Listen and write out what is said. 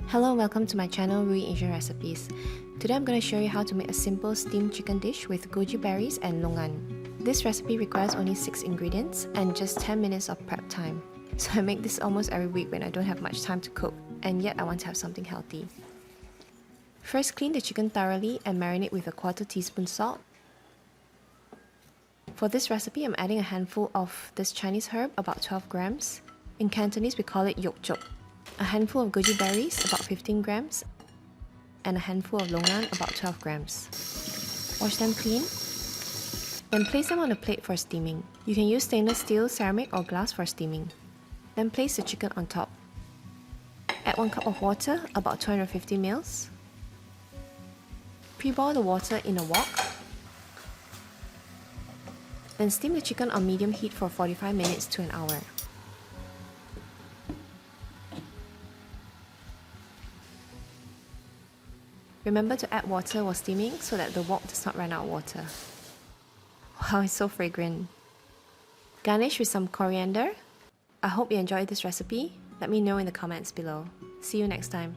Hello and welcome to my channel Rui Asian Recipes. Today I'm going to show you how to make a simple steamed chicken dish with goji berries and longan. This recipe requires only 6 ingredients and just 10 minutes of prep time. So I make this almost every week when I don't have much time to cook, and yet I want to have something healthy. First, clean the chicken thoroughly and marinate with a 1/4 teaspoon salt. For this recipe, I'm adding a handful of this Chinese herb, about 12 grams. In Cantonese, we call it yok chok. A handful of goji berries, about 15 grams, and a handful of longan, about 12 grams. Wash them clean. Then place them on a plate for steaming. You can use stainless steel, ceramic, or glass for steaming. Then place the chicken on top. Add 1 cup of water, about 250 ml. Pre-boil the water in a wok. Then steam the chicken on medium heat for 45 minutes to an hour. Remember to add water while steaming so that the wok does not run out of water. Wow, it's so fragrant. Garnish with some coriander. I hope you enjoyed this recipe. Let me know in the comments below. See you next time.